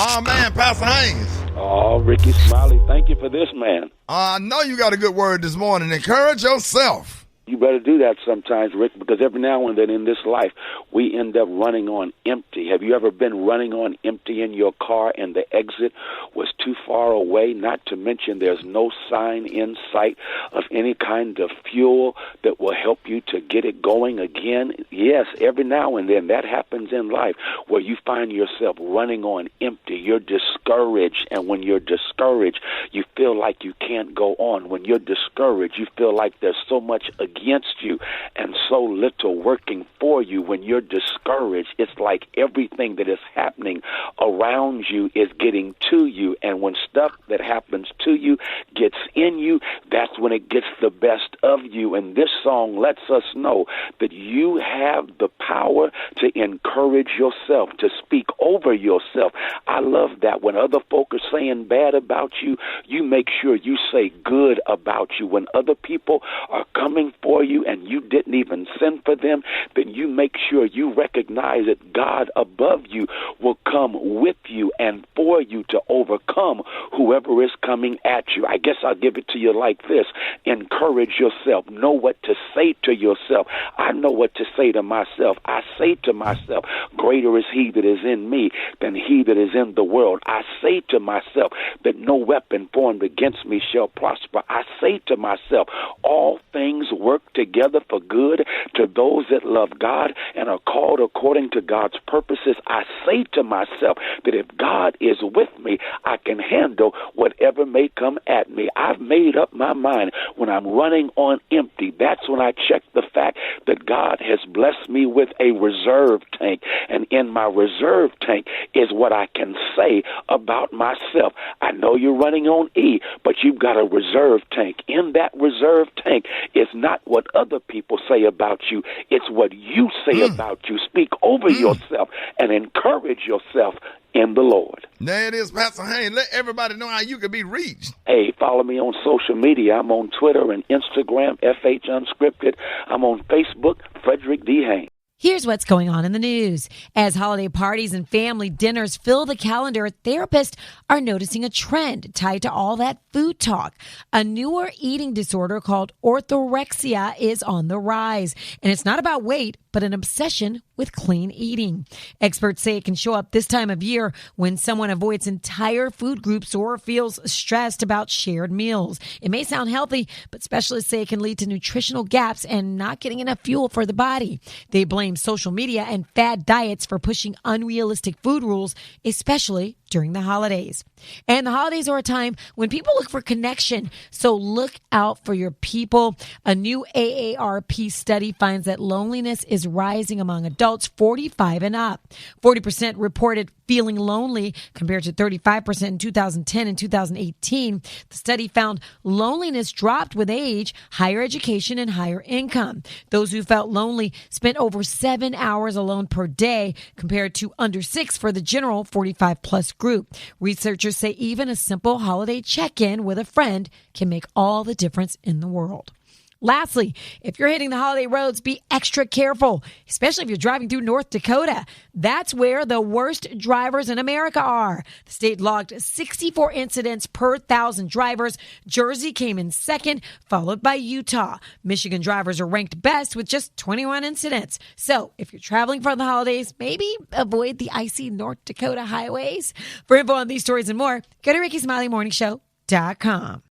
Oh, man, Pastor Haynes. Oh, Rickey Smiley, thank you for this, man. I know you got a good word this morning. Encourage yourself. You better do that sometimes, Rick, because every now and then in this life, we end up running on empty. Have you ever been running on empty in your car and the exit was too far away? Not to mention there's no sign in sight of any kind of fuel that will help you to get it going again. Yes, every now and then that happens in life where you find yourself running on empty. You're discouraged, and when you're discouraged, you feel like you can't go on. When you're discouraged, you feel like there's so much against you and so little working for you. When you're discouraged, it's like everything that is happening around you is getting to you, and when stuff that happens to you gets in you, that's when it gets the best of you. And this song lets us know that you have the power to encourage yourself, to speak over yourself. I love that. When other folk are saying bad about you, you make sure you say good about you. When other people are coming for you and you didn't even send for them, then you make sure you recognize that God above you will come with you and for you to overcome whoever is coming at you. I guess I'll give it to you like this. Encourage yourself. Know what to say to yourself. I know what to say to myself. I say to myself, greater is he that is in me than he that is in the world. I say to myself that no weapon formed against me shall prosper. I say to myself, all things work together for good to those that love God and are called according to God's purposes. I say to myself that if God is with me, I can handle whatever may come at me. I've made up my mind. When I'm running on empty, that's when I check the fact that God has blessed me with a reserve tank, and in my reserve tank is what I can say about myself. I know you're running on E, but you've got a reserve tank. In that reserve tank is not what other people say about you. It's what you say about you. Speak over yourself and encourage yourself in the Lord. There it is, Pastor Haynes. Let everybody know how you can be reached. Hey, follow me on social media. I'm on Twitter and Instagram, FH Unscripted. I'm on Facebook, Frederick D. Haynes. Here's what's going on in the news. As holiday parties and family dinners fill the calendar, therapists are noticing a trend tied to all that food talk. A newer eating disorder called orthorexia is on the rise. And it's not about weight, but an obsession with clean eating. Experts say it can show up this time of year when someone avoids entire food groups or feels stressed about shared meals. It may sound healthy, but specialists say it can lead to nutritional gaps and not getting enough fuel for the body. They blame social media and fad diets for pushing unrealistic food rules, especially during the holidays. And the holidays are a time when people look for connection, so look out for your people. A new AARP study finds that loneliness is rising among adults 45 and up. 40% reported feeling lonely compared to 35% in 2010 and 2018. The study found loneliness dropped with age, higher education, and higher income. Those who felt lonely spent over 7 hours alone per day compared to under 6 for the general 45-plus group. Researchers say even a simple holiday check-in with a friend can make all the difference in the world. Lastly, if you're hitting the holiday roads, be extra careful, especially if you're driving through North Dakota. That's where the worst drivers in America are. The state logged 64 incidents per 1,000 drivers. Jersey came in second, followed by Utah. Michigan drivers are ranked best with just 21 incidents. So if you're traveling for the holidays, maybe avoid the icy North Dakota highways. For info on these stories and more, go to RickeySmileyMorningShow.com.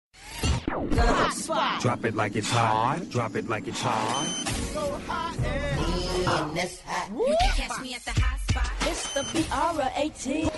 Hot spot. Drop it like it's hot. Drop it like it's hot. So hot and that's hot. You can catch me at the hot spot. It's the BR18.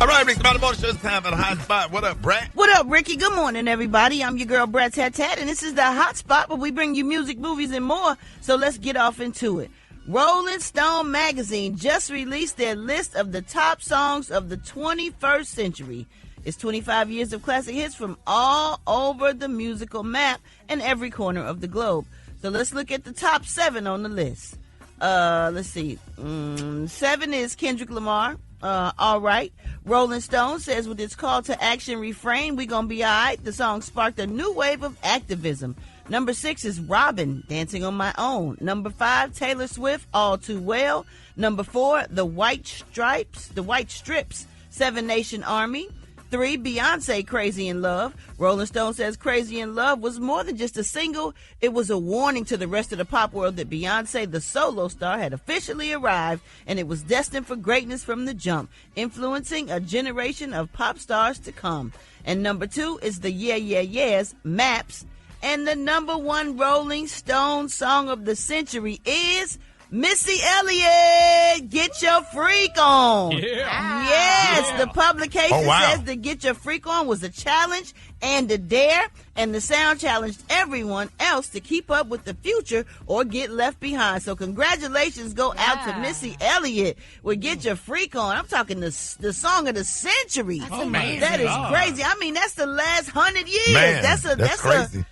All right, Rick Smiley Morning Show. It's time for the hot spot. What up, Brat? What up, Ricky? Good morning, everybody. I'm your girl, Brat Tat Tat, and this is the hot spot where we bring you music, movies, and more. So let's get off into it. Rolling Stone magazine just released their list of the top songs of the 21st century. It's 25 years of classic hits from all over the musical map and every corner of the globe. So let's look at the top 7 on the list. Let's see. 7 is Kendrick Lamar. All Right. Rolling Stone says with its call to action refrain, "We Gonna Be Alright," the song sparked a new wave of activism. Number 6 is Robin, "Dancing on My Own." Number 5, Taylor Swift, "All Too Well." Number 4, The White Strips, Seven Nation Army. 3, Beyonce, Crazy in Love. Rolling Stone says Crazy in Love was more than just a single. It was a warning to the rest of the pop world that Beyonce, the solo star, had officially arrived, and it was destined for greatness from the jump, influencing a generation of pop stars to come. And number 2 is the Yeah Yeah Yeahs, Maps. And the number 1 Rolling Stone song of the century is Missy Elliott, Get Your Freak On. Yeah. Yes, the publication Oh, wow. says the Get Your Freak On was a challenge and a dare, and the sound challenged everyone else to keep up with the future or get left behind. So congratulations go out to Missy Elliott with Get Your Freak On. I'm talking the song of the century. That's amazing. That is crazy. I mean, that's the last 100 years. Man, that's crazy.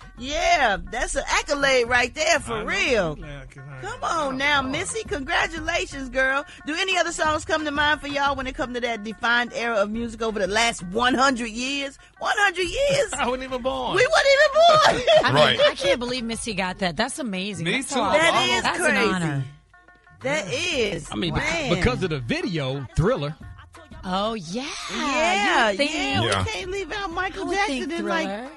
that's an accolade right there for real. Come on now, Missy. Congratulations, girl. Do any other songs come to mind for y'all when it comes to that defined era of music over the last 100 years? 100 years? I wasn't even born. We weren't even born. I mean, Right. I can't believe Missy got that. That's amazing. Me That's too. awesome. That is That's crazy. an honor. That is. I mean, man. because of the video, Thriller. Oh, yeah. Yeah, You think- yeah. Yeah. We can't leave out I Michael would Jackson think and like, Thriller.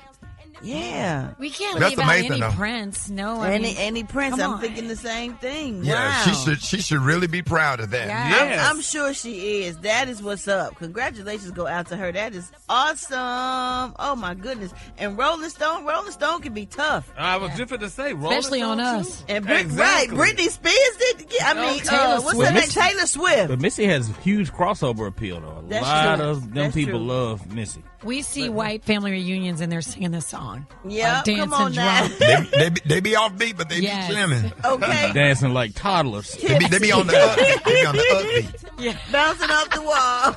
yeah. We can't That's leave out amazing, any though. Prince. No, I mean, Any Prince, come I'm on. thinking the same thing. Yeah, Wow. she should really be proud of that. Yeah. Yes. I'm sure she is. That is what's up. Congratulations go out to her. That is awesome. Oh my goodness. And Rolling Stone can be tough. I was just to say, Rolling Especially on Stone, us. too. And Exactly. right, Britney Spears did. I mean, Taylor what's Swift. her name? Taylor Swift. But Missy has huge crossover appeal, though. A That's lot true. of them That's people true. love Missy. We see white family reunions and they're singing this song. Yeah, Or dancing come on now. drunk. They be off beat, but they Yes. be jamming. Okay, Dancing like toddlers. They be on the upbeat. They be on the upbeat. bouncing off the wall.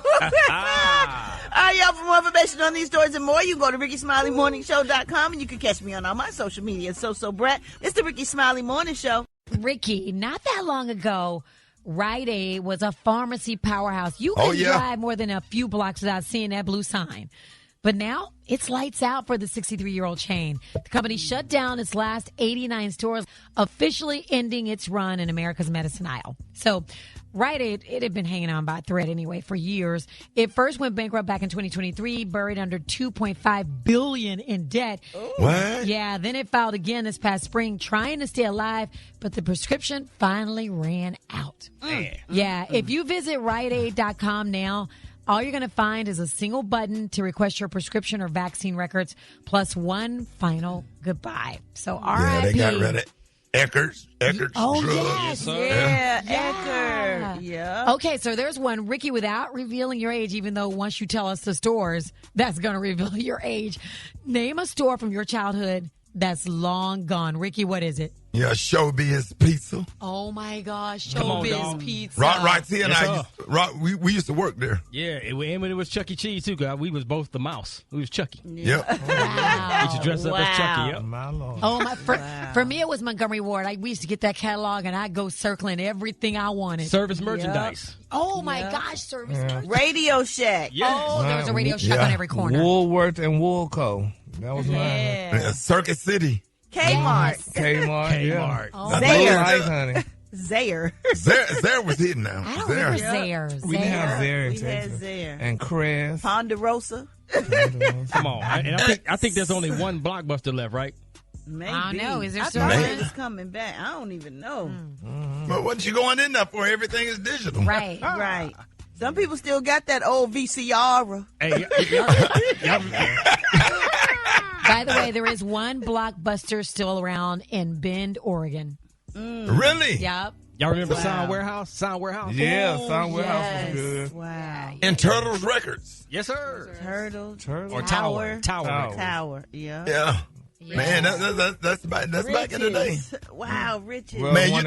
All right, y'all, for more information on these stories and more, you can go to RickySmileyMorningShow.com, and you can catch me on all my social media. So Brat, it's the Rickey Smiley Morning Show. Ricky, not that long ago, Rite Aid was a pharmacy powerhouse. You couldn't drive more than a few blocks without seeing that blue sign. But now it's lights out for the 63-year-old chain. The company shut down its last 89 stores, officially ending its run in America's medicine aisle. So Rite Aid, it had been hanging on by a thread anyway for years. It first went bankrupt back in 2023, buried under $2.5 billion in debt. What? Yeah, then it filed again this past spring, trying to stay alive, but the prescription finally ran out. Yeah, if you visit RiteAid.com now, all you're going to find is a single button to request your prescription or vaccine records, plus one final goodbye. So Yeah, they RIP. got rid of Eckert's Oh, drugs. yes. Yeah, Yeah. Ecker. Yeah. Okay, so there's one, Ricky, without revealing your age, even though once you tell us the stores, that's going to reveal your age. Name a store from your childhood that's long gone. Ricky, what is it? Yeah, Showbiz Pizza. Oh, my gosh. Come on, Showbiz dog. Pizza. Right here and Yes, we used to work there. Yeah, and when it was Chuck E. Cheese, too, guys, we was both the mouse. We was Chucky. Yep. Wow. We should dress up as Chucky, yep. My Lord. Oh my! For me, it was Montgomery Ward. We used to get that catalog, and I'd go circling everything I wanted. Service merchandise. Oh my gosh, service! Radio Shack. Yes. Oh, there was a Radio Shack Yeah. on every corner. Woolworth and Woolco. That was mine. Yeah. Circuit City. Kmart. Kmart. Yeah. Kmart. Oh, Blue Zaire. light, honey. Zaire. Zare was hidden now. I don't Zare. remember Zaire. We didn't have Zaire in We had Texas. Zaire. And Crest. Ponderosa. Come on. And I think there's only one Blockbuster left, right? Maybe. I don't know. Is there I still thought one? it was coming back. I don't even know. But what you going in there for? Everything is digital. Right. Right. Some people still got that old VCR. Hey, By the way, there is one Blockbuster still around in Bend, Oregon. Really? Yep. y'all remember Sound Warehouse? Sound Warehouse? Yeah, Oh, Sound Warehouse yes. was good. Wow. And Turtles Records. Yes, sir. Turtle. Or Tower. Tower. Yeah. Yeah. Man, that's back in the day. Riches. Wow, riches. Well, Man, one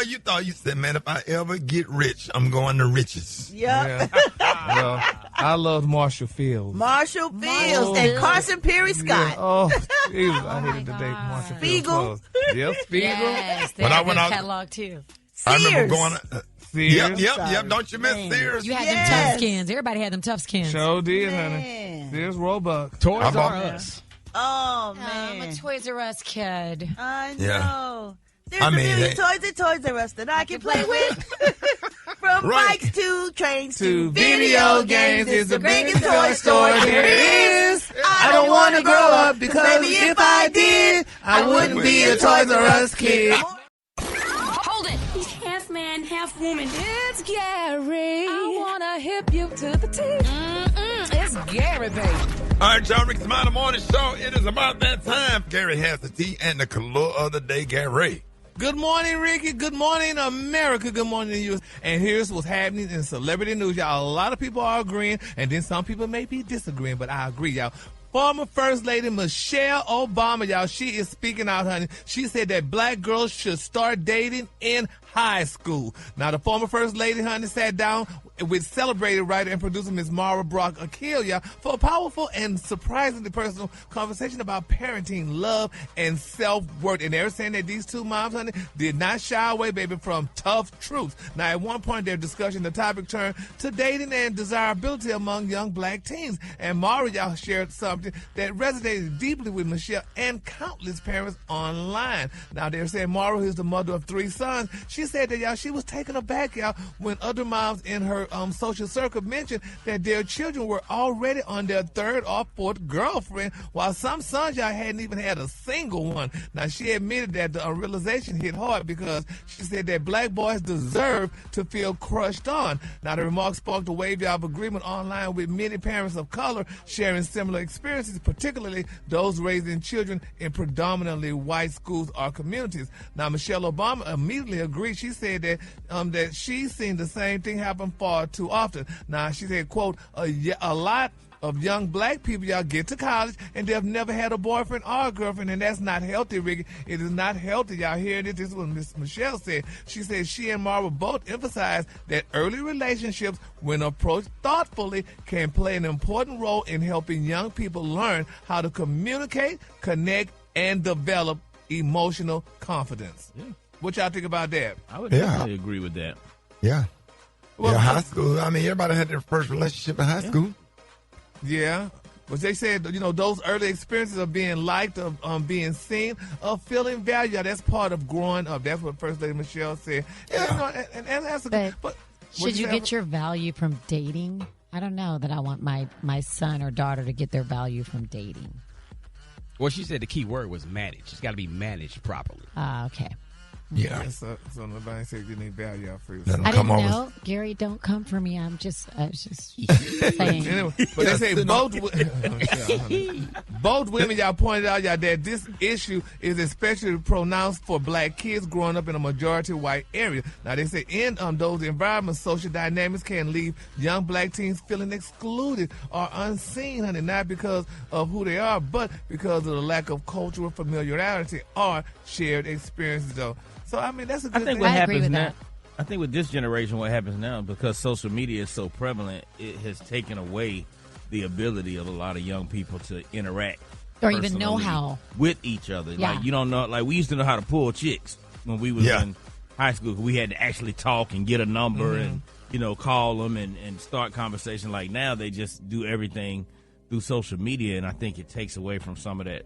you thought you said, man, if I ever get rich, I'm going to riches. Yep. Yeah. Well, I loved Marshall Fields. Marshall Fields and Carson Perry Scott. Oh, Jesus, I hated the day Marshall Fields Spiegel. closed. Yep, Spiegel. Yes, they When have I went that out- catalog too. I remember Sears. going. Sears. Yep. Don't you miss Sears? You had Yes. them tough skins. Everybody had them tough skins. Sure did, Man. honey. Sears Roebuck. Toys I R bought- Us. Oh, I'm man. a Toys R Us kid. I Yeah. know. There's I a mean, million toys at Toys R Us that I can play with. From Right. bikes to trains To to video games, it's the biggest toy store there is. I don't want to grow up because maybe if I did, I wouldn't be a Toys R Us kid. Hold it. He's half man, half woman. It's Gary. I wanna hip you to the T. It's Gary, baby. All right, y'all, Rickey Smiley Morning Show. It is about that time. Gary has the tea and the color of the day, Gary. Good morning, Ricky. Good morning, America. Good morning to you. And here's what's happening in celebrity news, y'all. A lot of people are agreeing, and then some people may be disagreeing, but I agree, y'all. Former First Lady Michelle Obama, y'all, she is speaking out, honey. She said that black girls should start dating in high school. Now, the former First Lady, honey, sat down with celebrated writer and producer Ms. Mara Brock Akil, y'all, for a powerful and surprisingly personal conversation about parenting, love, and self-worth. And they're saying that these two moms, honey, did not shy away, baby, from tough truths. Now, at one point in their discussion, the topic turned to dating and desirability among young black teens. And Mara, y'all, shared something that resonated deeply with Michelle and countless parents online. Now, they're saying Mara is the mother of 3 sons. She said that, y'all, she was taken aback, y'all, when other moms in her social circle mentioned that their children were already on their 3rd or 4th girlfriend, while some sons, y'all, hadn't even had a single one. Now, she admitted that the realization hit hard because she said that black boys deserve to feel crushed on. Now, the remarks sparked a wave of agreement online with many parents of color sharing similar experiences, particularly those raising children in predominantly white schools or communities. Now, Michelle Obama immediately agreed. She said that that she's seen the same thing happen far too often. Now, she said, quote, a lot of young black people, y'all, get to college and they've never had a boyfriend or a girlfriend, and that's not healthy, Ricky. It is not healthy. Y'all hearing it? This is what Miss Michelle said. She said she and Mara both emphasized that early relationships, when approached thoughtfully, can play an important role in helping young people learn how to communicate, connect, and develop emotional confidence. Yeah. What y'all think about that? I would definitely agree with that. Yeah. Well, yeah, high school. I mean, everybody had their first relationship in high school. Yeah. But they said, you know, those early experiences of being liked, of being seen, of feeling valued, that's part of growing up. That's what First Lady Michelle said. Yeah. And that's but should you get your value from dating? I don't know that I want my son or daughter to get their value from dating. Well, she said the key word was managed. It's got to be managed properly. Okay. Yeah. So nobody said you need value out for you. I didn't know. Gary, don't come for me. I was just saying. Anyway, but they say both women, y'all pointed out, y'all, that this issue is especially pronounced for black kids growing up in a majority white area. Now, they say in those environments, social dynamics can leave young black teens feeling excluded or unseen, honey, not because of who they are, but because of the lack of cultural familiarity or shared experiences, though. So, I mean, that's a good thing. What happens now, I think with this generation, what happens now, because social media is so prevalent, it has taken away the ability of a lot of young people to interact or even know how with each other. Yeah. Like, you don't know, like we used to know how to pull chicks when we was in high school. We had to actually talk and get a number and, you know, call them and start conversation. Like now they just do everything through social media, and I think it takes away from some of that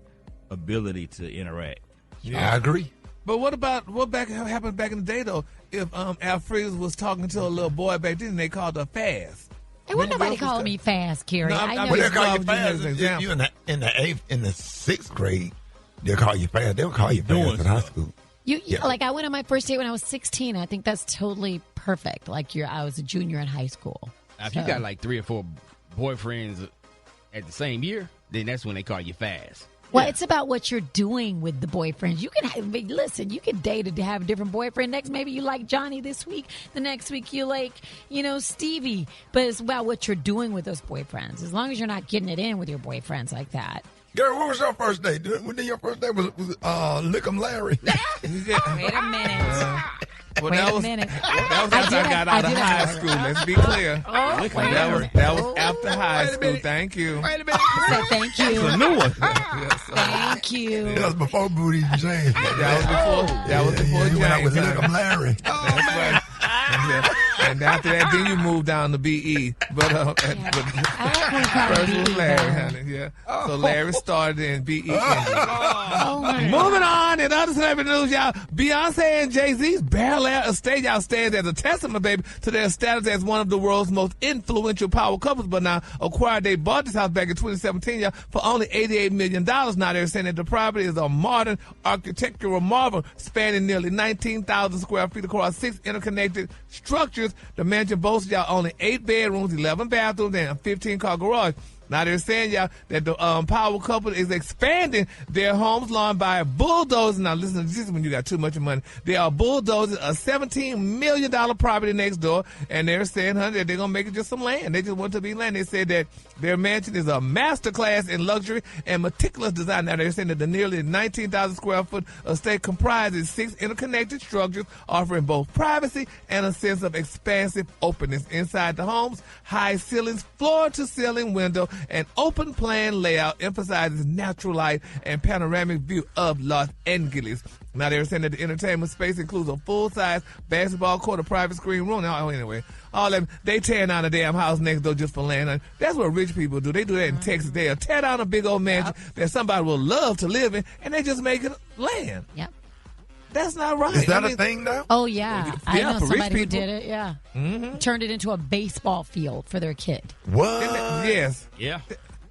ability to interact. Yeah, I agree. But what happened back in the day, though? If Alfred was talking to a little boy back then, they called her fast. There wasn't nobody calling me fast, Carrie. No, I know. Well, they'll call you fast. You in the 6th grade, they'll call you fast. They'll call you fast in high school. Like I went on my first date when I was 16. I think that's totally perfect. Like I was a junior in high school. Now, if you got like 3 or 4 boyfriends at the same year, then that's when they call you fast. Well, it's about what you're doing with the boyfriends. You can listen. You can date to have a different boyfriend. Next, maybe you like Johnny this week. The next week you like, Stevie. But it's about what you're doing with those boyfriends. As long as you're not getting it in with your boyfriends like that. Gary, what was your first date? Your first date was Lick'em Larry. Wait a minute. Well, Wait that a was minute. That was after I got out of high school. Let's be clear. That was after high school. Thank you. Wait a minute. Say thank you. It's a new one. Thank you. That was before Booty James. That was before James. James. When I was Lick'em Larry. That's right. And after that, then you move down to BE. But first was Larry, honey. Yeah. So Larry started in BE. Moving on in other celebrity news, y'all. Beyonce and Jay-Z's Bel Air estate, y'all, stands as a testament, baby, to their status as one of the world's most influential power couples. But now, they bought this house back in 2017, y'all, for only $88 million. Now they're saying that the property is a modern architectural marvel spanning nearly 19,000 square feet across 6 interconnected structures. The mansion boasts, y'all, only 8 bedrooms, 11 bathrooms, and a 15-car garage. Now they're saying, y'all, that the power couple is expanding their home's lawn by bulldozing. Now listen to this when you got too much money. They are bulldozing a $17 million property next door, and they're saying, honey, that they're going to make it just some land. They just want to be land. They said that their mansion is a masterclass in luxury and meticulous design. Now they're saying that the nearly 19,000 square foot estate comprises 6 interconnected structures offering both privacy and a sense of expansive openness. Inside the home's high ceilings, floor-to-ceiling window, an open plan layout emphasizes natural light and panoramic view of Los Angeles. Now they're saying that the entertainment space includes a full-size basketball court, a private screen room. Now, anyway, all of them, they tearing down a damn house next door just for land. That's what rich people do. They do that in Texas. They'll tear down a big old mansion that somebody will love to live in, and they just make it land. Yep. That's not right. Is that a thing now? Oh, yeah. I know somebody who did it, yeah. Mm-hmm. Turned it into a baseball field for their kid. What? Yes. Yeah.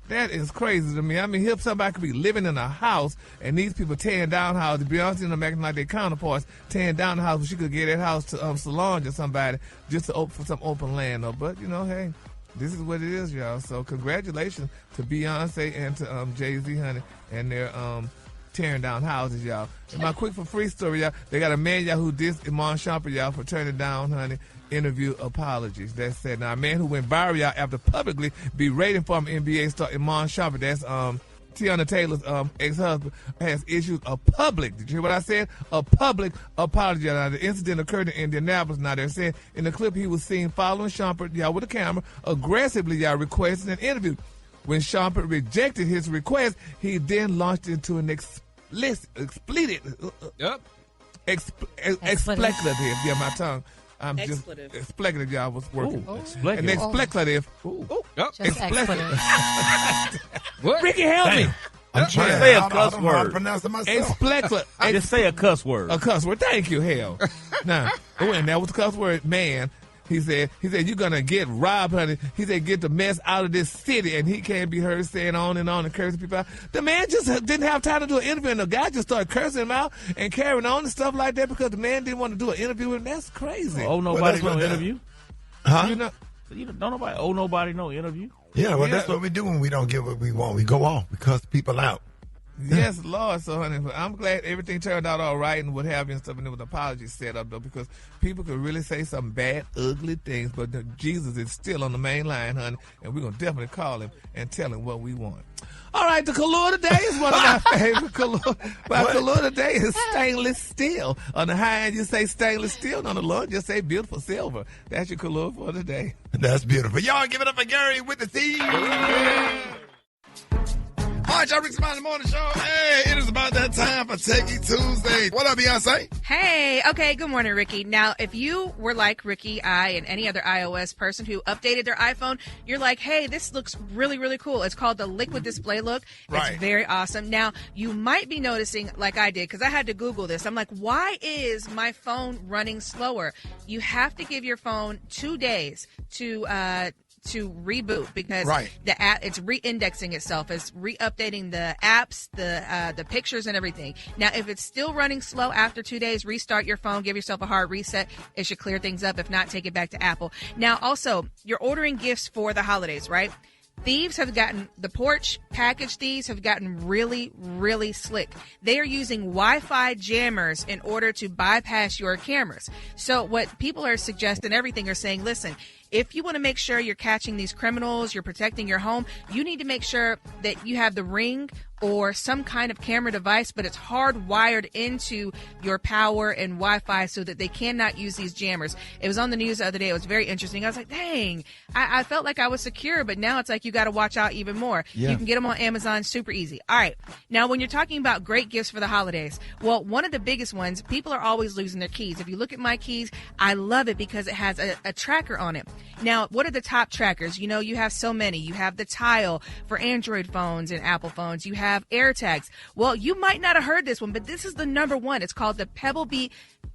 That is crazy to me. I mean, if somebody could be living in a house and these people tearing down houses, Beyonce and them acting like their counterparts, tearing down the house, but she could get that house to Solange or somebody just to for some open land. Though. But, hey, this is what it is, y'all. So congratulations to Beyonce and to Jay-Z, honey, and their tearing down houses, y'all. And my quick for free story, y'all, they got a man, y'all, who dissed Iman Shumpert, y'all, for turning down, honey, interview apologies. That's said. Now, a man who went viral, y'all, after publicly berating former NBA star Iman Shumpert, that's Tiana Taylor's ex-husband, has issued a public, did you hear what I said? A public apology. Now, the incident occurred in Indianapolis. Now, they're saying in the clip he was seen following Shumpert, y'all, with a camera, aggressively, y'all, requesting an interview. When Shumpert rejected his request, he then launched into an expletive. Yeah, my tongue. I'm expletive. Just expletive, y'all, was working. An expletive. Expletive. What? Ricky, help me. I'm trying to say a cuss I don't know how to word. pronounce it myself. Expletive. Just say a cuss word. A cuss word. Thank you, hell. Now, and that was the cuss word, man. He said, you're going to get robbed, honey. He said, get the mess out of this city. And he can't be heard saying on and cursing people out. The man just didn't have time to do an interview. And the guy just started cursing him out and carrying on and stuff like that because the man didn't want to do an interview with him. That's crazy. Oh, nobody's going to interview? Huh? Don't nobody owe nobody no interview. Yeah, well, that's what we do when we don't get what we want. We go off. We cuss people out. Yes, Lord. So, honey, I'm glad everything turned out all right and what have you and stuff. And there was apologies set up, though, because people could really say some bad, ugly things. But Jesus is still on the main line, honey, and we're going to definitely call him and tell him what we want. All right, the color today is one of my favorite color. My color today is stainless steel. On the high end, you say stainless steel. And on the low end, just say beautiful silver. That's your color for today. That's beautiful. Y'all give it up for Gary with the C. All right, y'all, Rickey Smiley Morning Show. Hey, it is about that time for Techie Tuesday. What up, Beyonce? Hey, okay, good morning, Ricky. Now, if you were like Ricky, I, and any other iOS person who updated their iPhone, you're like, hey, this looks really, really cool. It's called the Liquid Display look. Right. It's very awesome. Now, you might be noticing, like I did, because I had to Google this. I'm like, why is my phone running slower? You have to give your phone 2 days to reboot because the app, it's re-indexing itself. It's re-updating the apps, the pictures and everything. Now, if it's still running slow after 2 days, restart your phone, give yourself a hard reset. It should clear things up. If not, take it back to Apple. Now, also, you're ordering gifts for the holidays, right? The porch package thieves have gotten really, really slick. They are using Wi-Fi jammers in order to bypass your cameras. So what people are suggesting, everything are saying, listen, if you want to make sure you're catching these criminals, you're protecting your home, you need to make sure that you have the Ring or some kind of camera device, but it's hardwired into your power and Wi-Fi so that they cannot use these jammers. It was on the news the other day. It was very interesting. I was like, dang, I felt like I was secure, but now it's like you got to watch out even more. Yeah. You can get them on Amazon, super easy. All right. Now, when you're talking about great gifts for the holidays, well, one of the biggest ones, people are always losing their keys. If you look at my keys, I love it because it has a tracker on it. Now, what are the top trackers? You know, you have so many. You have the Tile for Android phones and Apple phones. You have AirTags. Well, you might not have heard this one, but this is the number one. It's called the Pebble Beat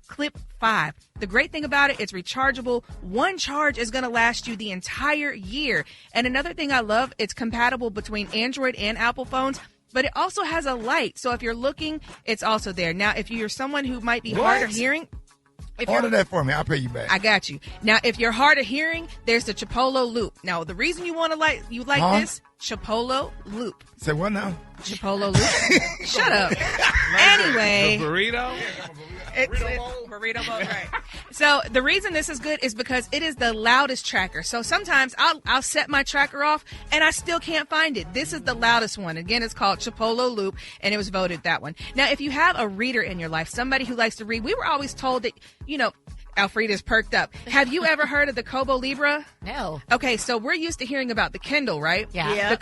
Clip 5. The great thing about it, it's rechargeable. One charge is going to last you the entire year. And another thing I love, it's compatible between Android and Apple phones, but it also has a light. So if you're looking, it's also there. Now, if you're someone who might be hard of hearing, order that for me. I'll pay you back. I got you. Now, if you're hard of hearing, there's the Chipolo Loop. Now, the reason you want to like this, Chipolo Loop. Say what now? Chipolo Loop. Shut up. Anyway. The burrito? It's burrito bowl, right. So the reason this is good is because it is the loudest tracker. So sometimes I'll set my tracker off and I still can't find it. This is the loudest one. Again, it's called Chipolo Loop, and it was voted that one. Now, if you have a reader in your life, somebody who likes to read, we were always told that, you know, Alfreda's perked up. Have you ever heard of the Kobo Libra? No. Okay, so we're used to hearing about the Kindle, right? Yeah. The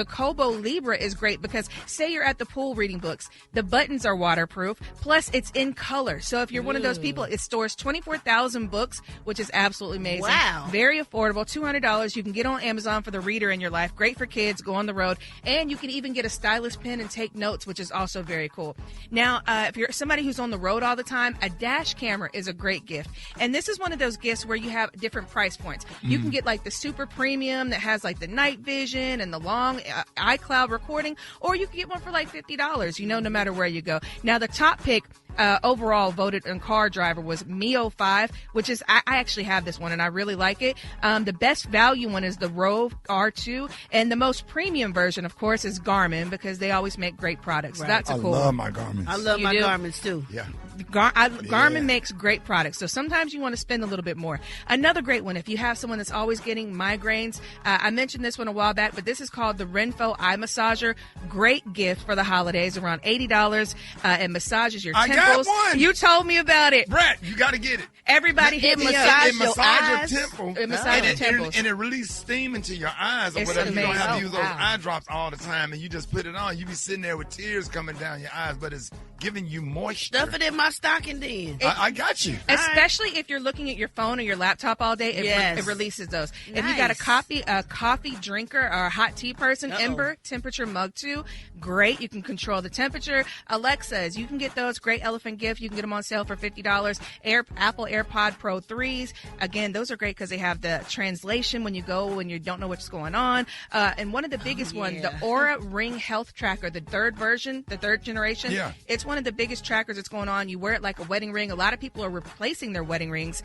Kobo Libra is great because say you're at the pool reading books, the buttons are waterproof, plus it's in color. So if you're one of those people, it stores 24,000 books, which is absolutely amazing. Wow. Very affordable, $200. You can get on Amazon for the reader in your life. Great for kids, go on the road. And you can even get a stylus pen and take notes, which is also very cool. Now, if you're somebody who's on the road all the time, a dash camera is a great gift. And this is one of those gifts where you have different price points. You can get like the super premium that has like the night vision and the long iCloud recording, or you can get one for like $50, you know, no matter where you go. Now, the top pick overall voted in car driver was Mio 5, which is, I actually have this one and I really like it. The best value one is the Rove R2, and the most premium version, of course, is Garmin because they always make great products. Right. So that's cool. I love my Garmins. I love my Garmins too. Yeah. Garmin makes great products, so sometimes you want to spend a little bit more. Another great one, if you have someone that's always getting migraines, I mentioned this one a while back, but this is called the Renpho Eye Massager. Great gift for the holidays, around $80. It massages your temples. I got one. You told me about it. Brat, you got to get it. Everybody hit me up. It massages your temple. It massages your temples. And it releases steam into your eyes or whatever. Amazing. You don't have to use those eye drops all the time, and you just put it on. You be sitting there with tears coming down your eyes, but it's giving you moisture. Stuff it in my stocking then. I got you. Especially if you're looking at your phone or your laptop all day, it releases those. Nice. If you got a coffee drinker or a hot tea person, Ember temperature mug 2, great. You can control the temperature. Alexas, you can get those. Great elephant gift. You can get them on sale for $50. Apple AirPod Pro 3s. Again, those are great because they have the translation when you you don't know what's going on. And one of the biggest ones, the Aura Ring Health Tracker, the third version, the third generation. Yeah. It's one of the biggest trackers that's going on. You wear it like a wedding ring. A lot of people are replacing their wedding rings,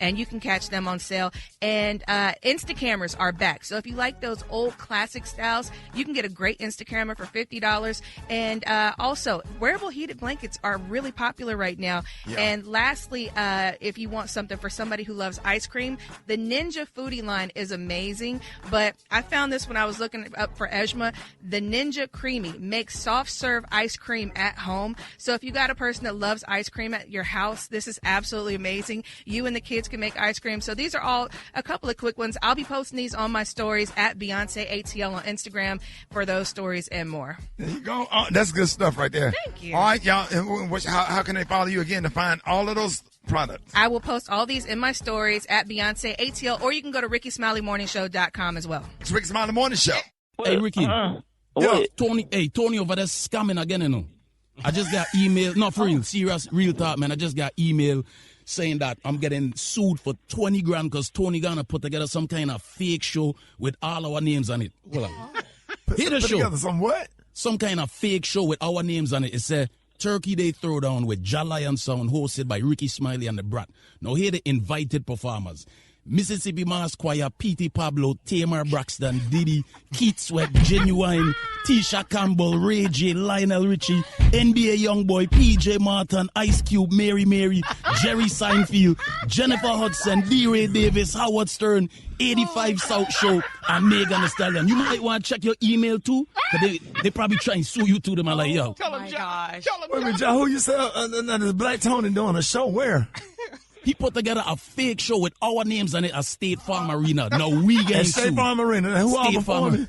and you can catch them on sale. And Insta cameras are back. So if you like those old classic styles, you can get a great Insta camera for $50. And also, wearable heated blankets are really popular right now. Yeah. And lastly, if you want something for somebody who loves ice cream, the Ninja Foodie line is amazing. But I found this when I was looking up for Ejma. The Ninja Creamy makes soft serve ice cream at home. So if you got a person that loves ice cream at your house, this is absolutely amazing. You and the kids can make ice cream. So these are all a couple of quick ones. I'll be posting these on my stories at Beyonce ATL on Instagram for those stories and more. There you go. Oh, that's good stuff right there. Thank you. All right, y'all. How can they follow you again to find all of those products? I will post all these in my stories at Beyonce ATL, or you can go to RickySmileyMorningShow.com as well. It's Rickey Smiley Morning Show. Hey, Ricky. Tony over there scamming again, you know. I just got email. No, for real. Serious, real talk, man. I just got email saying that I'm getting sued for 20 grand because Tony gonna put together some kind of fake show with all our names on it. Hold on. Hear the show. Together some what? Some kind of fake show with our names on it. It's a Turkey Day Throwdown with Ja Lion Sound hosted by Rickey Smiley and the Brat. Now here the invited performers. Mississippi Mass Choir, P.T. Pablo, Tamar Braxton, Diddy, Keith Sweat, Genuine, Tisha Campbell, Ray J, Lionel Richie, NBA Youngboy, P.J. Martin, Ice Cube, Mary Mary, Jerry Seinfeld, Jennifer Hudson, D-Ray Davis, Howard Stern, 85 South Show, and Megan Thee Stallion. You might want to check your email too, because they probably try and sue you too. Them are like, yo. Oh my gosh. Wait a minute, John, who you said? There's Black Tony doing a show where? He put together a fake show with our names on it at State Farm Arena. No, we getting sued. State Farm Arena. Who all performing?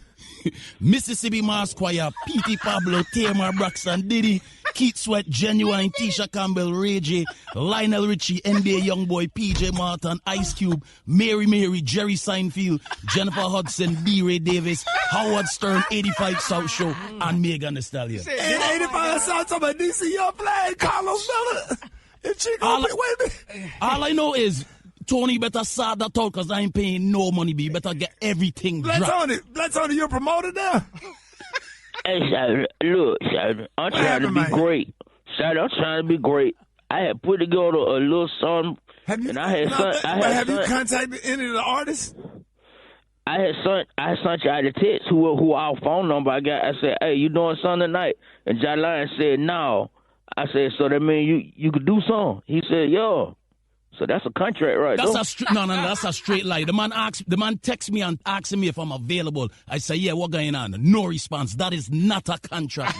Mississippi Mass Choir, P.T. Pablo, Tamar Braxton, Diddy, Keith Sweat, Genuine, Tisha Campbell, Ray J, Lionel Richie, NBA Youngboy, P.J. Martin, Ice Cube, Mary Mary, Jerry Seinfeld, Jennifer Hudson, D-Ray Davis, Howard Stern, 85 South Show, and Megan Thee Stallion. And 85 South Show, but DC, you're playing Carlos Miller. All I know is Tony better sort that out because I ain't paying no money, B. Better get everything dropped. Black Tony, you're a promoter now? Hey, sir, look, sir, I'm trying to be great. Sir, I'm trying to be great. I had put together a little song, have you contacted any of the artists? I sent y'all the text who our phone number I got. I said, hey, you doing something tonight? And John Lyon said, no. I said, so that means you could do something. He said, yo. So that's a contract, right? That's that's a straight lie. The man texts me and asks me if I'm available. I say, yeah, what going on? No response. That is not a contract.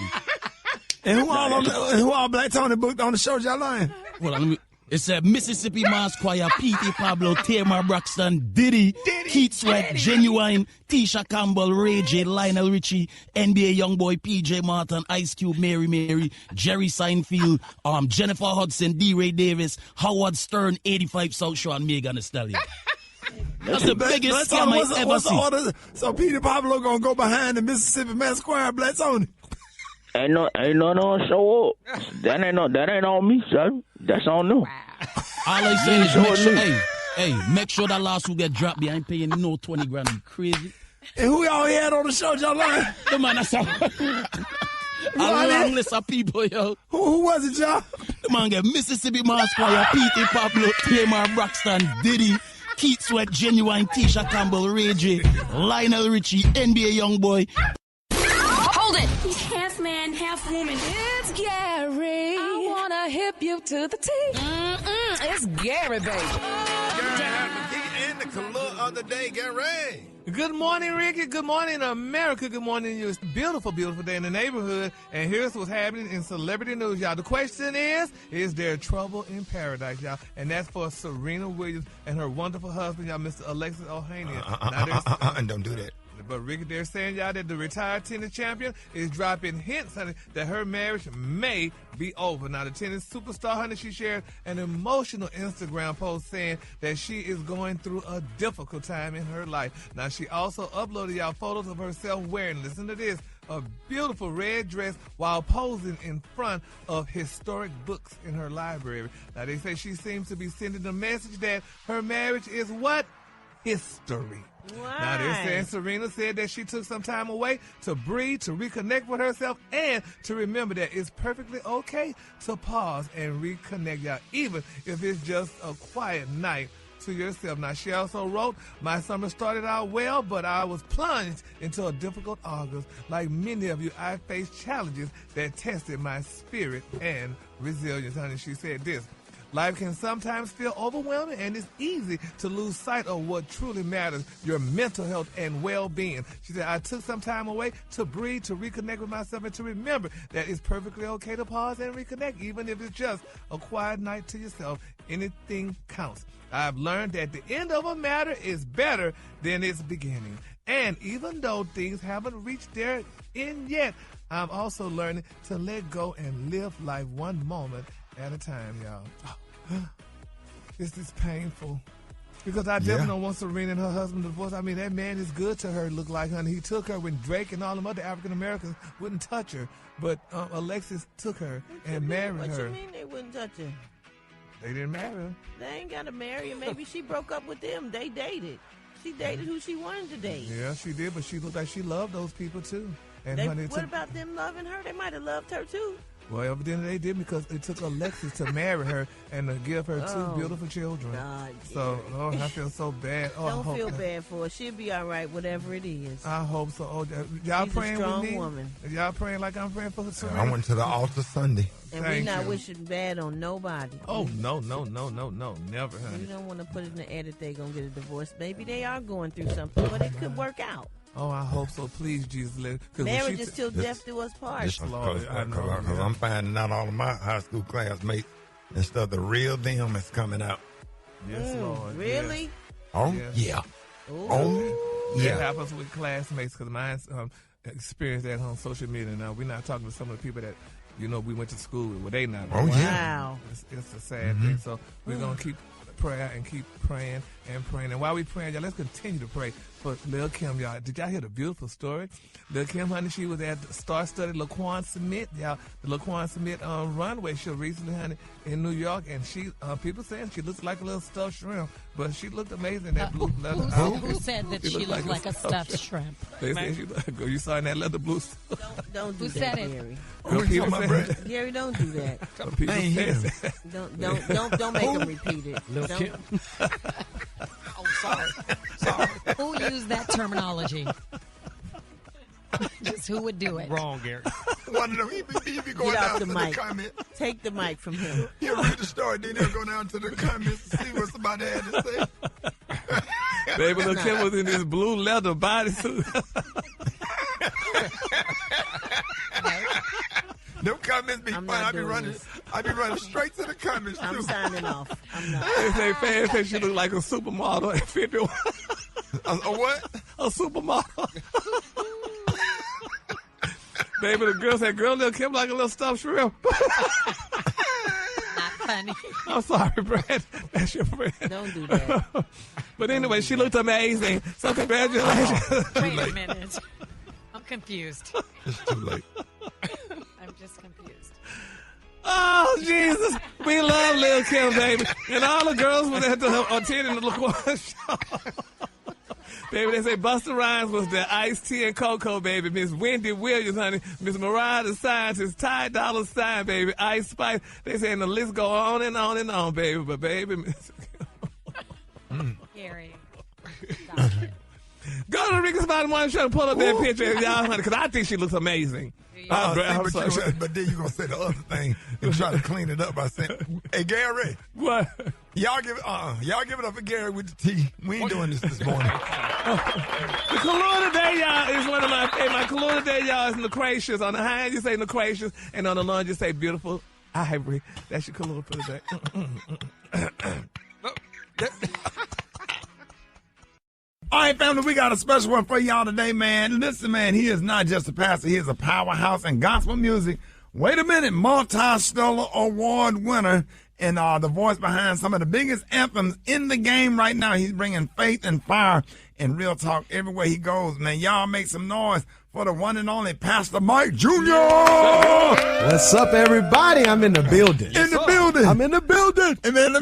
And who all Black Tony booked on the show, y'all lying? Well, it said Mississippi Mass Choir, P.T. Pablo, Tamar Braxton, Diddy, Keith Sweat, Genuine, Tisha Campbell, Ray J, Lionel Richie, NBA Youngboy, P.J. Martin, Ice Cube, Mary Mary, Jerry Seinfeld, Jennifer Hudson, D-Ray Davis, Howard Stern, 85 South Show, and Megan Thee Stallion. That's the biggest scam I ever seen. So P.T. Pablo gonna go behind the Mississippi Mass Choir, Black Tony. Ain't no show up. That ain't on me, son. That's on them. Wow. All I say is make sure that lawsuit get dropped. I ain't paying no 20 grand. You crazy? And who y'all had on the show, y'all lying? The man, that's a long list of people, yo. Who was it, y'all? The man get Mississippi Mass Choir, P.T. Pablo, Tamar Braxton, Diddy, Keith Sweat, Genuine, Tisha Campbell, Ray J, Lionel Richie, NBA Youngboy. Hold it! He's half man, half woman. It's Gary. I wanna hip you to the T. It's Gary, baby. And the color of the day, Gary. Good morning, Ricky. Good morning, America. Good morning. It's a beautiful, beautiful day in the neighborhood. And here's what's happening in celebrity news, y'all. The question is there trouble in paradise, y'all? And that's for Serena Williams and her wonderful husband, y'all, Mr. Alexis Ohanian. Don't do that. But Ricky, they're saying, y'all, that the retired tennis champion is dropping hints, honey, that her marriage may be over. Now, the tennis superstar, honey, she shared an emotional Instagram post saying that she is going through a difficult time in her life. Now, she also uploaded y'all photos of herself wearing, listen to this, a beautiful red dress while posing in front of historic books in her library. Now, they say she seems to be sending the message that her marriage is what? History. Why? Now, they're saying Serena said that she took some time away to breathe, to reconnect with herself, and to remember that it's perfectly okay to pause and reconnect, y'all, even if it's just a quiet night to yourself. Now, she also wrote, my summer started out well, but I was plunged into a difficult August. Like many of you, I faced challenges that tested my spirit and resilience. Honey, she said this. Life can sometimes feel overwhelming, and it's easy to lose sight of what truly matters, your mental health and well-being. She said, I took some time away to breathe, to reconnect with myself, and to remember that it's perfectly okay to pause and reconnect, even if it's just a quiet night to yourself. Anything counts. I've learned that the end of a matter is better than its beginning. And even though things haven't reached their end yet, I'm also learning to let go and live life one moment at a time, y'all. This is painful. Because I definitely don't want Serena and her husband to divorce. I mean, that man is good to her, look like, honey. He took her when Drake and all them other African-Americans wouldn't touch her. But Alexis took her and married her. What you mean they wouldn't touch her? They didn't marry her. They ain't got to marry her. Maybe she broke up with them. They dated. She dated who she wanted to date. Yeah, she did, but she looked like she loved those people, too. And What about them loving her? They might have loved her, too. Well, evidently they did because it took Alexis to marry her and to give her 2 beautiful children. God, so, I feel so bad. Don't feel bad for her. She'll be all right, whatever it is. I hope so. Y'all She's praying a strong with me? woman. Y'all praying like I'm praying for her? I went to the altar Sunday. And we're not wishing bad on nobody. Oh, no, never, honey. You don't want to put in the air that they're going to get a divorce. Maybe they are going through something, but it could work out. Oh, I hope so. Please, Jesus. Marriage is till death do us part. Because I'm finding out all of my high school classmates and stuff, the real them is coming out. Yes, Lord. Really? Yes. Oh, yes. Yeah. Ooh. Oh, yeah. It happens with classmates because mine's experienced that on social media. Now, we're not talking to some of the people that, we went to school with. Well, they not. Oh, wow. It's a sad thing. So we're going to keep prayer and keep praying and praying. And while we praying, y'all, let's continue to pray for Lil' Kim, y'all. Did y'all hear the beautiful story? Lil' Kim, honey, she was at the star-studded Laquan Smith, y'all. The Laquan Smith runway show recently, honey, in New York. And she, people saying she looks like a little stuffed shrimp, but she looked amazing in that blue leather. Who said that she looked like a stuffed shrimp? They said she looked you saw in that leather blue stuff. Don't do Who that, said it? Gary. Gary, don't do that. Don't make him repeat it. Oh, sorry. Who used that terminology? Just who would do it? Wrong, Gary. One of them, he be going Get down off to the the mic. comment. Take the mic from him. He'll read the story, then he'll go down to the comments to see what somebody had to say. Baby, Lil' Kim was in this blue leather bodysuit. Them comments be fun. I be running straight to the comments. I'm signing off. I'm not. They say fans say she look like a supermodel at 51. A what? A supermodel. Baby, the girl said, girl, Lil' Kim like a little stuffed shrimp. Not funny. I'm sorry, Brad. That's your friend. Don't do that. But anyway, she looked amazing. So congratulations. Wait a minute. I'm confused. It's too late. I'm just confused. Oh, Jesus. We love Lil' Kim, baby. And all the girls was at the attending the Laquan show. Baby, they say Busta Rhymes was the Iced Tea and Cocoa, baby. Miss Wendy Williams, honey. Miss Mariah the Scientist. Ty Dolla $ign, baby. Ice Spice. They saying the list go on and on and on, baby. But, baby, Miss Gary. Go to the Rickey Smiley Morning Show and pull up that picture of y'all, honey, because I think she looks amazing. But then you're going to say the other thing and try to clean it up by saying, hey, Gary. What? Y'all give it up for Gary with the tea. We ain't doing this morning. The color today, y'all, is one of my favorites. My color today, y'all, is loquacious. On the high end, you say loquacious, and on the low end, you say beautiful ivory. That's your color for today. All right, family, we got a special one for y'all today, man. Listen, man, he is not just a pastor. He is a powerhouse in gospel music. Wait a minute, multi-stellar award winner and the voice behind some of the biggest anthems in the game right now. He's bringing faith and fire and real talk everywhere he goes, man. Y'all make some noise for the one and only Pastor Mike Jr. What's up, everybody? I'm in the building. I'm in the building. And man,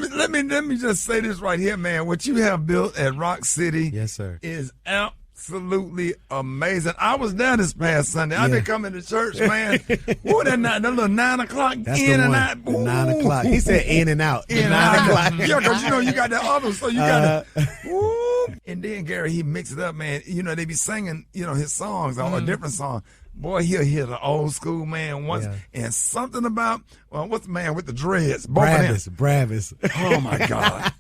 let me just say this right here, man. What you have built at Rock City, yes, sir, is absolutely amazing. I was there this past Sunday. I've been coming to church, man. Ooh, that little 9 o'clock That's in the and one. out. The 9 o'clock. He said in and out. In and 9 out. o'clock. Yeah, because you got that other, so you got to. And then Gary, he mixed it up, man. They be singing, his songs or a different song. Boy, he'll hear the old school man once, and something about what's the man with the dreads? Bravis. Oh my God!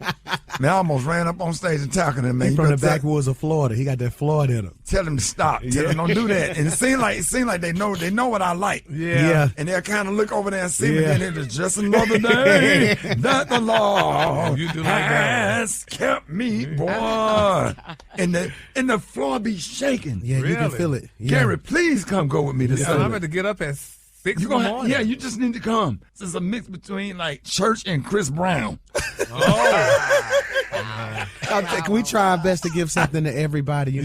Man, I almost ran up on stage and talking to him, man. He from the backwoods of Florida. He got that Florida in him. Tell him to stop. Tell him don't do that. And it seemed like they know what I like. Yeah. And they'll kind of look over there and see me. And it is just another day that the Lord has kept me, boy. And the floor be shaking. Yeah, you can feel it. Yeah. Gary, please come go with me this Sunday. I'm going to get up at 6 in the morning. Yeah, you just need to come. This is a mix between like church and Chris Brown. Can we try our best to give something to everybody?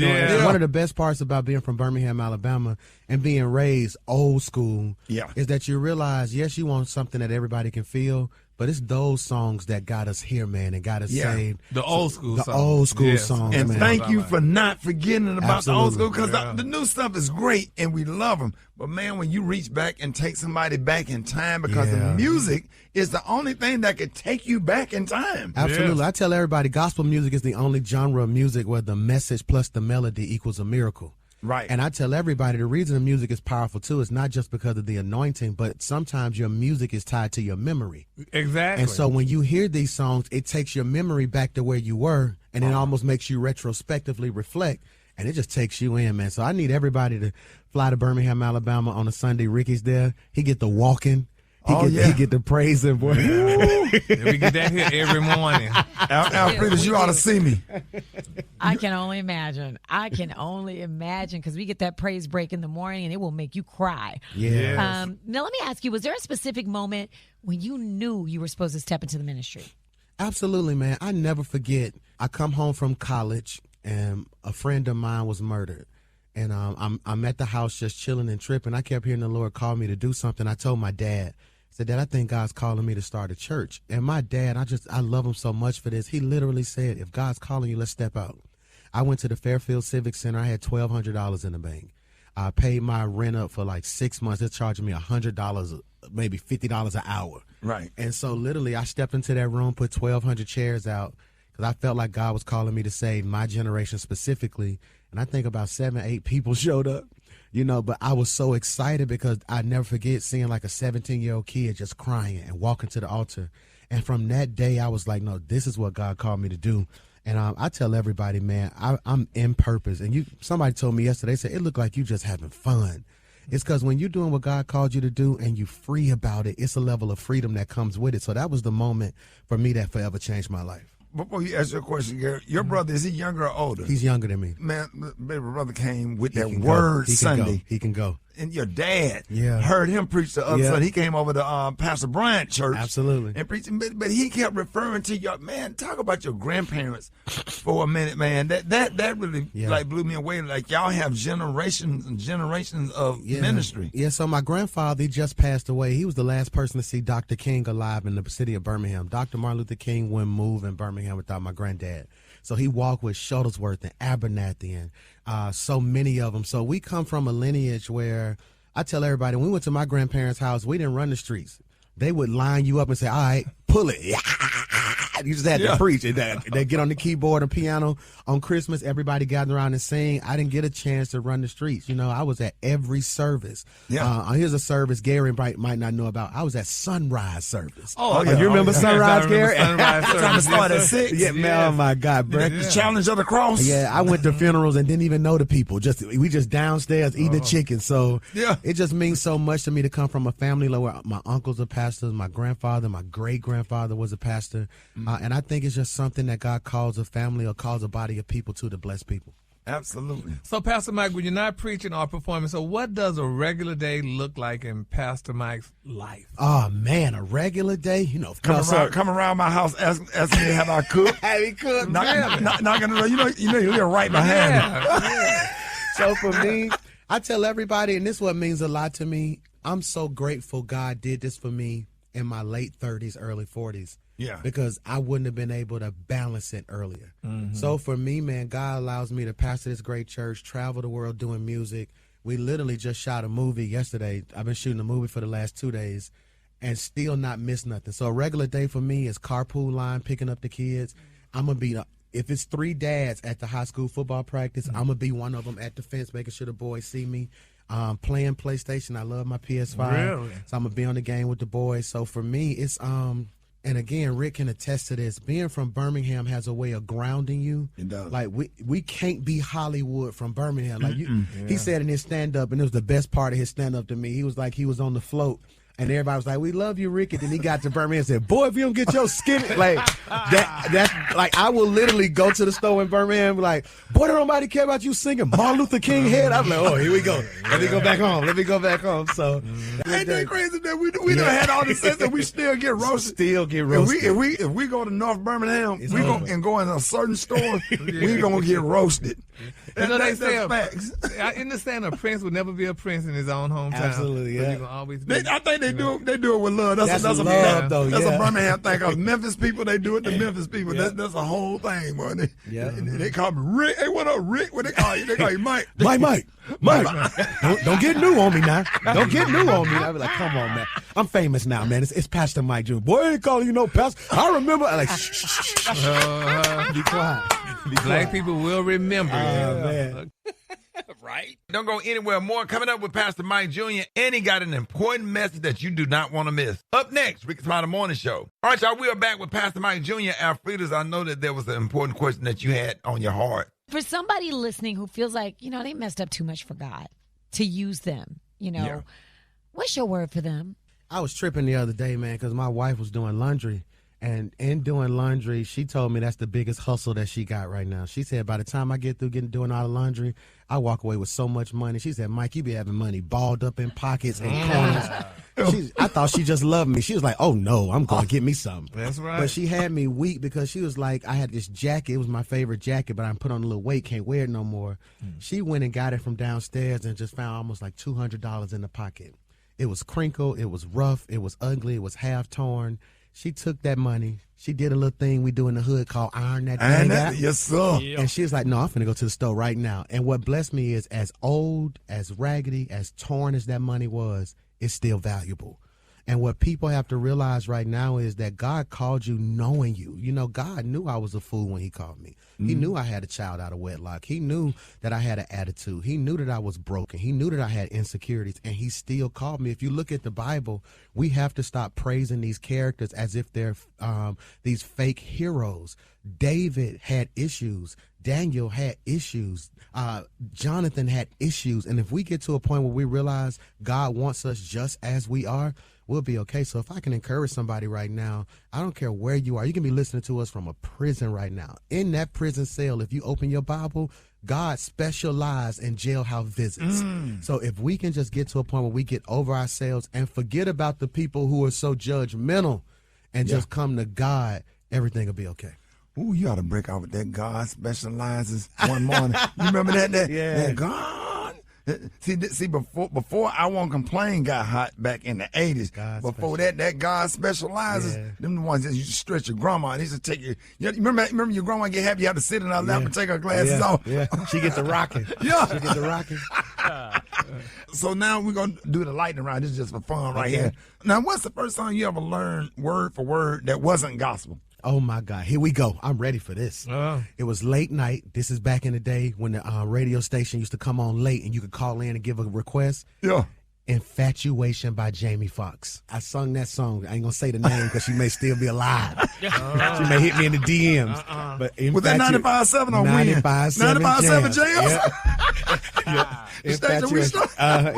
One of the best parts about being from Birmingham, Alabama, and being raised old school is that you realize, yes, you want something that everybody can feel, But it's those songs that got us here, man, and got us saved. The old school the songs. old school songs, And man. thank you for not forgetting about the old school, because Yeah. the new stuff is great and we love them. But man, when you reach back and take somebody back in time, because the music is the only thing that could take you back in time. Absolutely. I tell everybody, gospel music is the only genre of music where the message plus the melody equals a miracle. Right. And I tell everybody the reason the music is powerful too is not just because of the anointing, but sometimes your music is tied to your memory. Exactly. And so when you hear these songs, it takes your memory back to where you were, and it almost makes you retrospectively reflect, and it just takes you in, man. So I need everybody to fly to Birmingham, Alabama on a Sunday. Ricky's there. He get the walking. He get the praising, boy. We get that here every morning. Alfred, you ought to see me. I can only imagine. Because we get that praise break in the morning and it will make you cry. Yeah. Now, let me ask you, was there a specific moment when you knew you were supposed to step into the ministry? Absolutely, man. I never forget. I come home from college and a friend of mine was murdered. And I'm at the house just chilling and tripping. I kept hearing the Lord call me to do something. I told my dad, I said, Dad, I think God's calling me to start a church. And my dad, I love him so much for this. He literally said, if God's calling you, let's step out. I went to the Fairfield Civic Center. I had $1,200 in the bank. I paid my rent up for like 6 months. They're charging me $100, maybe $50 an hour. Right. And so literally I stepped into that room, put 1,200 chairs out, because I felt like God was calling me to save my generation specifically. And I think about 7, 8 people showed up, but I was so excited because I never forget seeing like a 17-year-old kid just crying and walking to the altar. And from that day, I was like, no, this is what God called me to do. And I tell everybody, man, I'm in purpose. And somebody told me yesterday, they said, it looked like you just having fun. It's because when you're doing what God called you to do and you're free about it, it's a level of freedom that comes with it. So that was the moment for me that forever changed my life. Before you ask your question, Gary, your brother, is he younger or older? He's younger than me. Man, baby brother came with that word Sunday. He can go. And your dad Yeah. heard him preach the other Sunday. He came over to Pastor Bryant Church. Absolutely. And preaching, but he kept referring to your, man, talk about your grandparents for a minute, man. That really like blew me away. Like y'all have generations and generations of ministry. Yeah, so my grandfather, he just passed away. He was the last person to see Dr. King alive in the city of Birmingham. Dr. Martin Luther King wouldn't move in Birmingham without my granddad. So he walked with Shuttlesworth and Abernathy and so many of them. So we come from a lineage where I tell everybody, when we went to my grandparents' house, we didn't run the streets. They would line you up and say, all right, pull it. You just had to preach. And they get on the keyboard and piano on Christmas. Everybody gathered around and sing. I didn't get a chance to run the streets. I was at every service. Here's a service Gary might not know about. I was at Sunrise service. You remember Sunrise, Gary? Sunrise service. Time to start at 6. Yeah, man, oh my God, bro. The challenge of the cross. Yeah, I went to funerals and didn't even know the people. We just downstairs eating the chicken. So it just means so much to me to come from a family where my uncles are pastors, my grandfather, my great-grandfather was a pastor. And I think it's just something that God calls a family or calls a body of people to bless people. Absolutely. So, Pastor Mike, when you're not preaching or performing, so what does a regular day look like in Pastor Mike's life? Oh, man, a regular day? Come around my house, asking me how I cook. Have he cooked? Knocking on the you live right behind me. So for me, I tell everybody, and this is what means a lot to me, I'm so grateful God did this for me in my late 30s, early 40s. Yeah. Because I wouldn't have been able to balance it earlier. Mm-hmm. So for me, man, God allows me to pastor this great church, travel the world doing music. We literally just shot a movie yesterday. I've been shooting a movie for the last 2 days and still not miss nothing. So a regular day for me is carpool line, picking up the kids. I'm going to be, if it's 3 dads at the high school football practice, I'm going to be one of them at the fence, making sure the boys see me. Playing PlayStation. I love my PS5. Really? So I'm going to be on the game with the boys. So for me, it's, and again, Rick can attest to this. Being from Birmingham has a way of grounding you. It does. Like we can't be Hollywood from Birmingham. Like he said in his stand up, and it was the best part of his stand up to me. He was like he was on the float. And everybody was like, "We love you, Ricky." Then he got to Birmingham and said, "Boy, if you don't get your skin like that's like I will literally go to the store in Birmingham and be like, boy, don't nobody care about you singing Martin Luther King head." I'm like, "Oh, here we go. Let me go back home. So ain't that crazy that we done had all this sense that we still get roasted. If we go to North Birmingham, go in a certain store, we gonna get roasted. That's facts. I understand a prince would never be a prince in his own hometown. Absolutely, yeah. You're gonna always be. I think they do it with love. That's love, though. That's yeah. a Birmingham thing. Cause Memphis people, they do it to Memphis people. Yeah. That's a whole thing, boy. They call me Rick. Hey, what up, Rick? What they call you? They call you Mike. Mike. Don't get new on me now. Don't get new on me. I be like, come on, man. I'm famous now, man. It's Pastor Mike Jr. Boy, I ain't calling you no pastor. I remember. I'm like, shh. Be quiet. Black people will remember. Man. Right? Don't go anywhere. More coming up with Pastor Mike Jr. And he got an important message that you do not want to miss. Up next, Rickey Smiley Morning Show. All right, y'all, we are back with Pastor Mike Jr. Alfredas, I know that there was an important question that you had on your heart. For somebody listening who feels like, they messed up too much for God to use them, what's your word for them? I was tripping the other day, man, because my wife was doing laundry. And in doing laundry, she told me that's the biggest hustle that she got right now. She said, by the time I get through doing all the laundry, I walk away with so much money. She said, Mike, you be having money balled up in pockets and corners. I thought she just loved me. She was like, oh, no, I'm going to get me something. That's right. But she had me weak because she was like, I had this jacket. It was my favorite jacket, but I put on a little weight, can't wear it no more. She went and got it from downstairs and just found almost like $200 in the pocket. It was crinkled. It was rough. It was ugly. It was half torn. She took that money. She did a little thing we do in the hood called iron that thing out. Yes, sir. And she was like, no, I'm finna go to the store right now. And what blessed me is as old, as raggedy, as torn as that money was, it's still valuable. And what people have to realize right now is that God called you knowing you. God knew I was a fool when he called me. He knew I had a child out of wedlock. He knew that I had an attitude. He knew that I was broken. He knew that I had insecurities, and he still called me. If you look at the Bible, we have to stop praising these characters as if they're these fake heroes. David had issues. Daniel had issues. Jonathan had issues. And if we get to a point where we realize God wants us just as we are, we'll be okay. So if I can encourage somebody right now, I don't care where you are. You can be listening to us from a prison right now. In that prison cell, if you open your Bible, God specializes in jailhouse visits. So if we can just get to a point where we get over ourselves and forget about the people who are so judgmental and just come to God, everything will be okay. Ooh, you ought to break out with that God specializes one morning. You remember that? That God. See, before I Won't Complain got hot back in the 80s. Before that God specializes. Them the ones that you stretch your grandma. And he used to take you. Remember your grandma get happy, you have to sit in her lap and take her glasses off. Yeah, she get the rocking. She get the rocking. So now we're going to do the lightning round. This is just for fun right here. Now, what's the first song you ever learned word for word that wasn't gospel? Oh, my God. Here we go. I'm ready for this. It was late night. This is back in the day when the radio station used to come on late and you could call in and give a request. Yeah. Infatuation by Jamie Foxx. I sung that song. I ain't going to say the name because she may still be alive. She may hit me in the DMs. But was that 95.7 on Win? 95.7 Jams?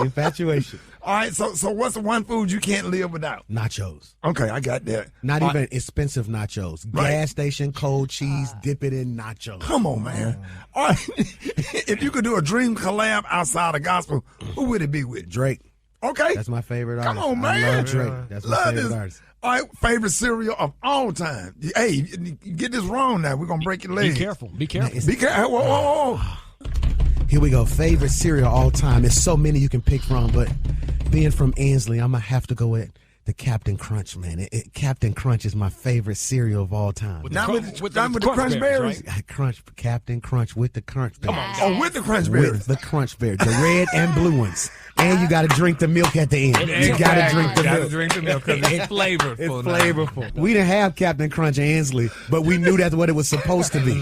Infatuation. All right, so what's the one food you can't live without? Nachos. Okay, I got that. Not even expensive nachos. Right. Gas station, cold cheese, dip it in nachos. Come on, man. All right, if you could do a dream collab outside of gospel, who would it be with? Drake. Okay. That's my favorite artist. Come on, man. I love Drake. That's my favorite artist. All right, favorite cereal of all time. Hey, you get this wrong now. We're going to break your legs. Be careful. Be careful. Be careful. Whoa. Here we go. Favorite cereal of all time. There's so many you can pick from, but being from Ansley, I'm going to have to go with the Captain Crunch, man. Captain Crunch is my favorite cereal of all time. With the Crunch Berries? Right? Captain Crunch with the Crunch Berries. Come on. Oh, with the Crunch Berries. With the Crunch Berries. The red and blue ones. And you got to drink the milk at the end. You got to drink the milk. Got to drink the milk because it's flavorful. It's flavorful. We didn't have Captain Crunch in Ansley, but we knew that's what it was supposed to be. We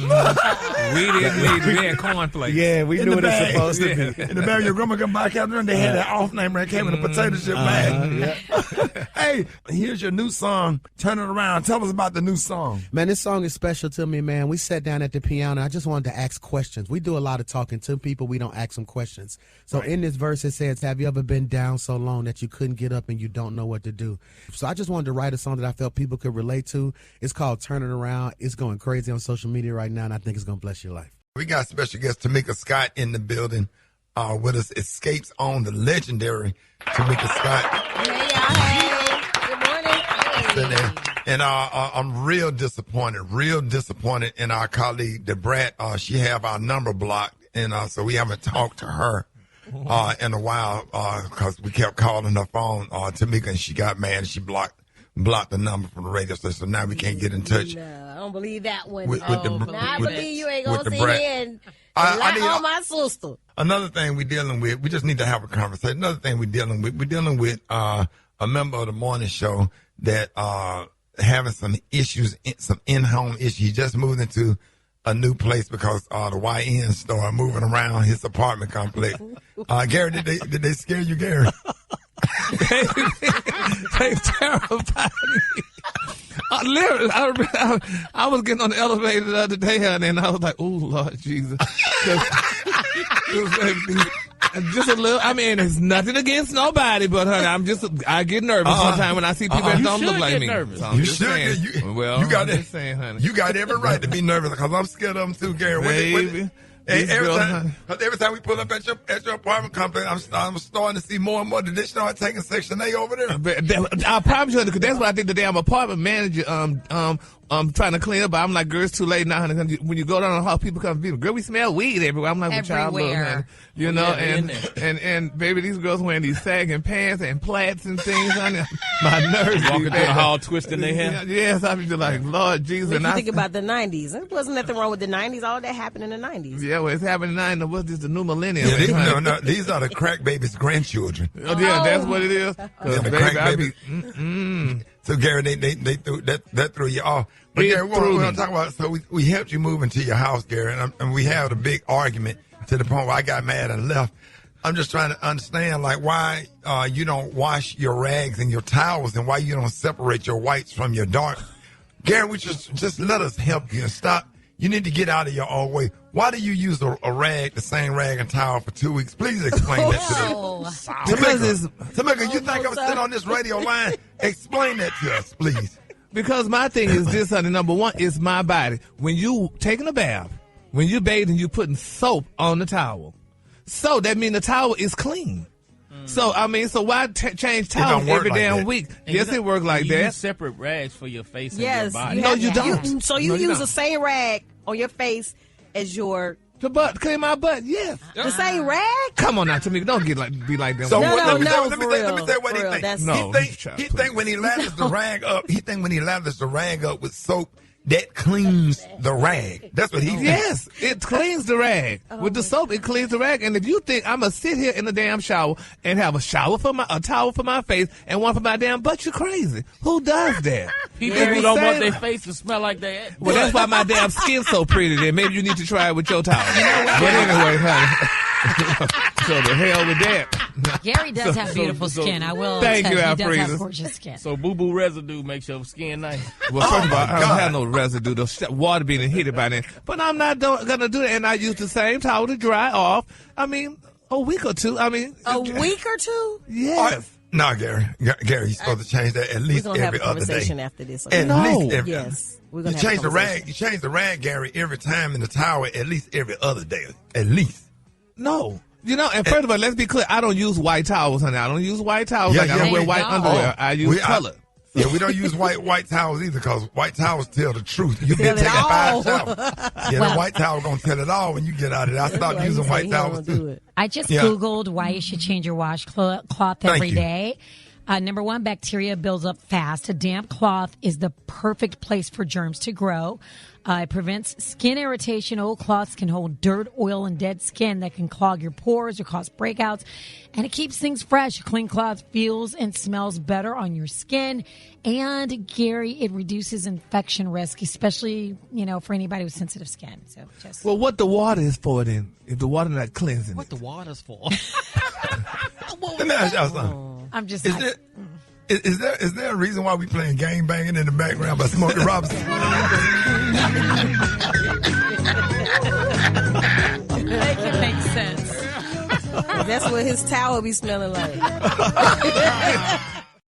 had cornflakes. Yeah, we knew what it was supposed to be. In the bag, your grandma come by Captain, they had that off name that came in a potato chip bag. Hey, here's your new song, Turn It Around. Tell us about the new song. Man, this song is special to me, man. We sat down at the piano. I just wanted to ask questions. We do a lot of talking to people. We don't ask them questions. So in this verse, it says, have you ever been down so long that you couldn't get up and you don't know what to do? So I just wanted to write a song that I felt people could relate to. It's called Turn It Around. It's going crazy on social media right now, and I think it's going to bless your life. We got special guest Tamika Scott in the building with us. Escapes on the legendary Tamika Scott. Hey, y'all. Hey. Good morning. And I'm real disappointed in our colleague, the Brat. She have our number blocked, and so we haven't talked to her. in a while because we kept calling her phone, Tamika, and she got mad and she blocked the number from the radio station. So now we can't get in touch. No, I don't believe that one. I believe you ain't going to sit Brat. here and lie on my sister. Another thing we're dealing with, we just need to have a conversation. Another thing we're dealing with a member of the morning show that having some issues, some in-home issues. He just moved into a new place because the YN started moving around his apartment complex. Gary, did they scare you, Gary? They terrified me. Literally, I was getting on the elevator the other day, and I was like, "Oh Lord Jesus!" Just a little. I mean, it's nothing against nobody, but honey, I get nervous sometimes when I see people that don't look like me. Nervous. So you should. You got just saying, honey. You got every right to be nervous because I'm scared of them too, Gary. Baby. Every time we pull up at your apartment complex, I'm starting to see more and more. Did they start taking Section 8 over there? I promise you, because that's what I think the damn apartment manager trying to clean up. But I'm like, girl, it's too late now, honey. When you go down the hall, people come to me, girl, we smell weed everywhere. I'm like, well, child, look, honey. You know, and baby, these girls wearing these sagging pants and plaits and things, honey. My nerves. Walking through the hall, twisting their hair. Yes, I'm just like, Lord Jesus. If you think about the 90s, there wasn't nothing wrong with the 90s. All that happened in the 90s. Yeah, well, it's happening now. What's this, the new millennium? Yeah, no, these are the crack baby's grandchildren. Oh, yeah, that's what it is. Yeah, the crack baby. So, Gary, they threw that threw you off. But, Gary, we're going to talk about, so we helped you move into your house, Gary, and we had a big argument to the point where I got mad and left. I'm just trying to understand, like, why you don't wash your rags and your towels and why you don't separate your whites from your dark. Gary, we just let us help you and stop. You need to get out of your own way. Why do you use a rag, the same rag and towel for 2 weeks? Please explain that to us. Tamika, you think I'm sitting on this radio line? Explain that to us, please. Because my thing is this, honey. Number one, it's my body. When you taking a bath, when you're bathing, you putting soap on the towel. So that means the towel is clean. So, I mean, so why change towels every damn week? Yes, it works like that. You use separate rags for your face and your body. No, you don't. So you use the same rag on your face as your... The butt, clean my butt, yes. The same rag? Come on now, Tamika, don't be like that. So let me say what he thinks. He think when he lathers the rag up, with soap, that cleans the rag. That's what he thinks. Yes, it cleans the rag. With the soap, it cleans the rag. And if you think I'm going to sit here in the damn shower and have a towel for my face and one for my damn butt, you're crazy. Who does that? People who don't want their face to smell like that. Well, that's why my damn skin's so pretty then. Maybe you need to try it with your towel. But anyway, honey. So the hell with that. Gary does have beautiful skin. I will thank tell you, he Alfredo. does have gorgeous skin. So boo-boo residue makes your skin nice. Well, first of all, I don't have no residue. The water being heated by then. But I'm not going to do that. And I use the same towel to dry off. I mean, a week or two. I mean. A week or two? Yes. No, Gary, you're supposed to change that at least every other day. We're going to have a conversation after this. Okay? At least every yes. You change the rag. You change the rag, Gary, every time in the towel. At least every other day. At least. No. You know, and first of all, let's be clear. I don't use white towels, honey. I don't use white towels. I don't wear white underwear. I use color. Yeah, we don't use white towels either because white towels tell the truth. You've been taking 5 showers. Yeah, the white towel going to tell it all when you get out of it. I stopped using white towels too. I just Googled why you should change your washcloth every day. Number one, bacteria builds up fast. A damp cloth is the perfect place for germs to grow. It prevents skin irritation. Old cloths can hold dirt, oil, and dead skin that can clog your pores or cause breakouts. And it keeps things fresh. A clean cloth feels and smells better on your skin. And, Gary, it reduces infection risk, especially, for anybody with sensitive skin. So just... Well, what the water is for then, if the water not cleansing what it? the water's for? Let me ask y'all something. I'm just... Is there a reason why we playing gang banging in the background by Smokey Robinson? Make it make sense. That's what his towel be smelling like.